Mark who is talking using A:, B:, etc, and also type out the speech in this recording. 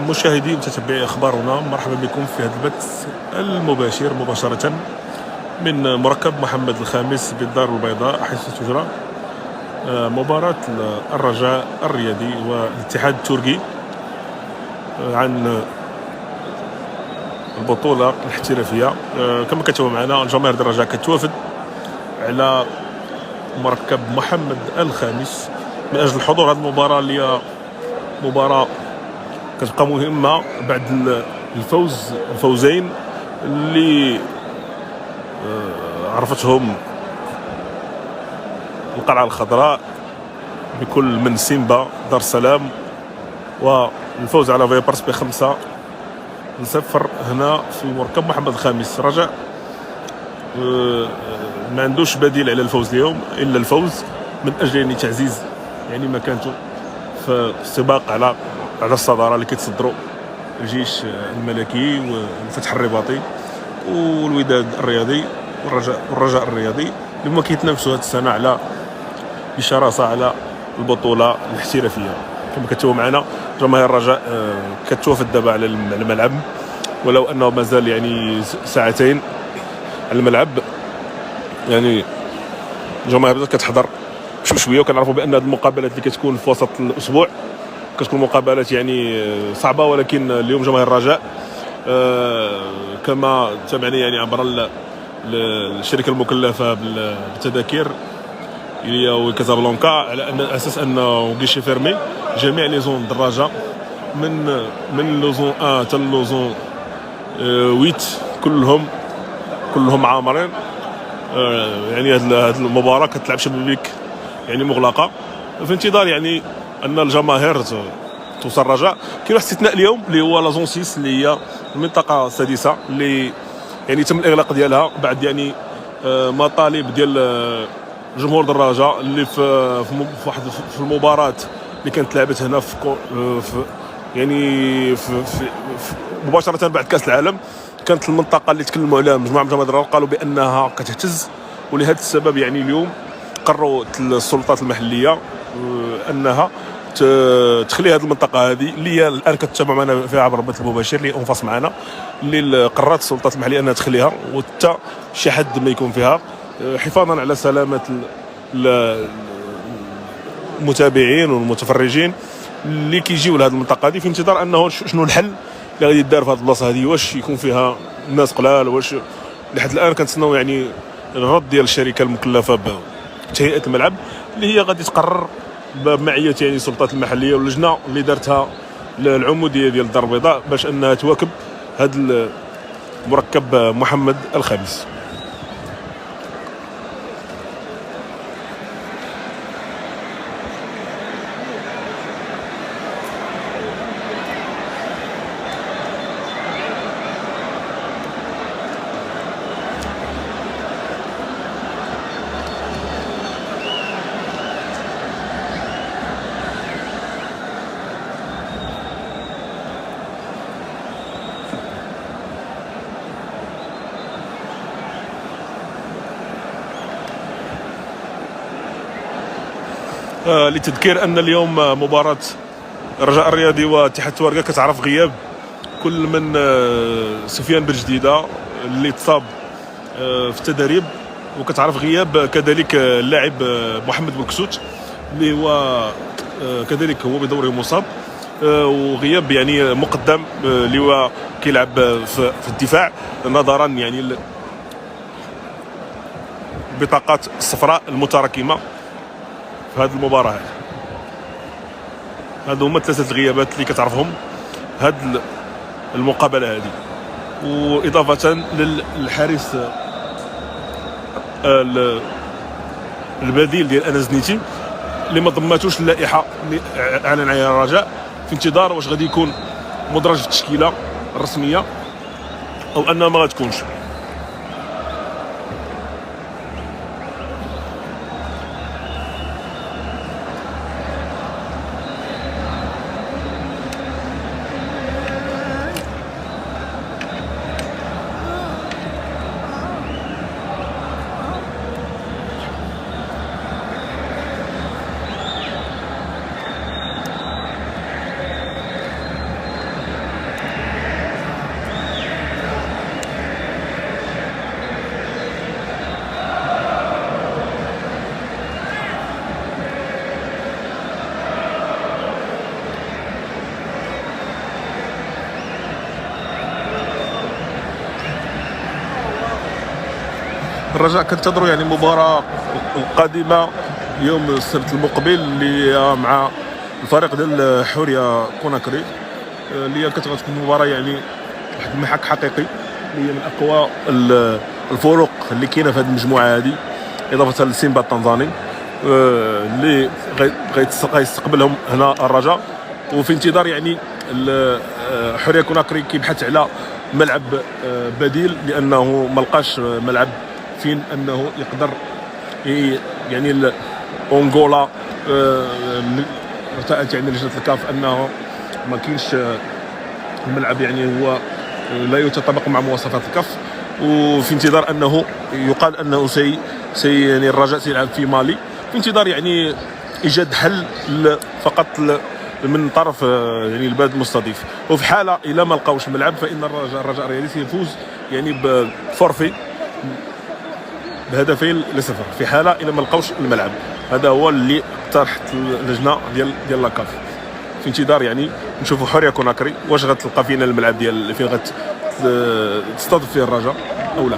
A: مشاهدي متتبعي اخبارنا، مرحبا بكم في هذا البث المباشر مباشره من مركب محمد الخامس بالدار البيضاء، حيث تجرى مباراه الرجاء الرياضي والاتحاد التركي عن البطوله الاحترافيه. كما كتبوا معنا الجماهير ديال الرجاء كتوافد على مركب محمد الخامس من اجل الحضور هذه المباراه، اللي هي مباراه كتبقى مهمه بعد الفوزين اللي عرفتهم القلعه الخضراء بكل من سيمبا دار السلام، والفوز على فيبرس ب5-0 هنا في مركب محمد الخامس. الرجاء ما عندوش بديل على الفوز اليوم الا الفوز من اجل تعزيز مكانته في السباق على الصداره اللي كيتصدروا الجيش الملكي والفتح الرباطي والوداد الرياضي والرجاء الرياضي، اللي هما كيتنافسوا هذه السنه على بشراسه على البطوله الاحترافيه. كما كتبوا معنا جماهير الرجاء كتوافد دابا على الملعب، ولو انه مازال ساعتين على الملعب. الجماهير كتحضر بشويه، وكنعرفوا بان هذه المقابلات اللي كتكون في وسط الاسبوع كتكون مقابلات صعبه، ولكن اليوم جماهير الرجاء كما تابعني عبر الشركه المكلفه بالتذاكر هي كازابلانكا، على ان اساس انه غيشي فيرمي جميع لي زون الدراجه من لوزون 1 حتى لوزون 8 كلهم عامرين. هذه المباراه كتلعب شبابيك مغلقه في انتظار ان الجماهير توصل الرجاء. كاين واحد الاستثناء اليوم اللي هو لا زون 6 اللي هي المنطقه السادسه، اللي تم الاغلاق ديالها بعد مطالب ديال جمهور الرجاء اللي في المباراه اللي كانت لعبت هنا في مباشره بعد كاس العالم. كانت المنطقه اللي تكلموا عليها مجموعه من جماهير الرجاء قالوا بانها كتهتز، ولهذا السبب اليوم قرروا السلطات المحليه انها تخلي هذه المنطقه هذه اللي هي الان كتتابع معنا فيها عبر البث المباشر اللي انفاس معنا، اللي قررت السلطات المحليه انها تخليها وحتى شي حد ما يكون فيها، حفاظا على سلامه المتابعين والمتفرجين اللي كيجيو لهذه المنطقه هذه، في انتظار انه شنو الحل اللي غادي يدار في هذه البلاصه هذه. واش يكون فيها الناس قلال، واش لحد الان كنتسناو الرد ديال الشركه المكلفه بتهيئه الملعب اللي هي غادي تقرر بمعيه السلطات المحليه واللجنه اللي دارتها العموديه ديال الدار البيضاء باش انها تواكب هذا المركب محمد الخامس. لتذكير ان اليوم مباراه الرجاء الرياضي واتحاد التوارقه كتعرف غياب كل من سفيان بن جديده اللي تصاب في التدريب، وكتعرف غياب كذلك اللاعب محمد بوكسوت اللي هو كذلك هو بدوره مصاب، وغياب مقدم اللي هو كيلعب في الدفاع نظرا البطاقات الصفراء المتراكمه في هذه المباراه. هذو هما ثلاثه الغيابات اللي كتعرفهم هذه المقابله هذه، واضافه للحارس البديل ديال انس نيتي اللي ما ضماتوش اللائحه اللي اعلن عليها الرجاء، في انتظار واش غادي يكون مدرج في التشكيله الرسميه او انها ما غتكونش. الرجاء كنتظروا يعني المباراه القادمه يوم السبت المقبل اللي مع الفريق ديال حوريه كوناكري، اللي كتكون مباراه يعني واحد المحك حقيقي، اللي هي من اقوى الفرق اللي كاينه في هذه المجموعه هذه، اضافه للسيمبا التنزاني اللي غيستقبلهم هنا الرجاء. وفي انتظار يعني حوريه كوناكري كيبحث على ملعب بديل، لانه ما لقاش ملعب فين انه يقدر يعني اونغولا ارتأت يعني لجنه الكاف انه ما كاينش الملعب، يعني هو لا يتطابق مع مواصفات الكاف. وفي انتظار انه يقال انه يعني الرجاء سيلعب في مالي، في انتظار يعني ايجاد حل فقط من طرف يعني البلد المستضيف. وفي حاله الى ما لقاوش ملعب فان الرجاء الرياضي سيفوز يعني بفورفي بهدفين لصفر في حاله الى ما لقاوش الملعب. هذا هو اللي اقترحت اللجنه ديال لاكاف، في انتظار يعني نشوفوا حوريه كوناكري واش غتلقى فينا الملعب ديال فين غتستضيف فيه الرجاء او لا.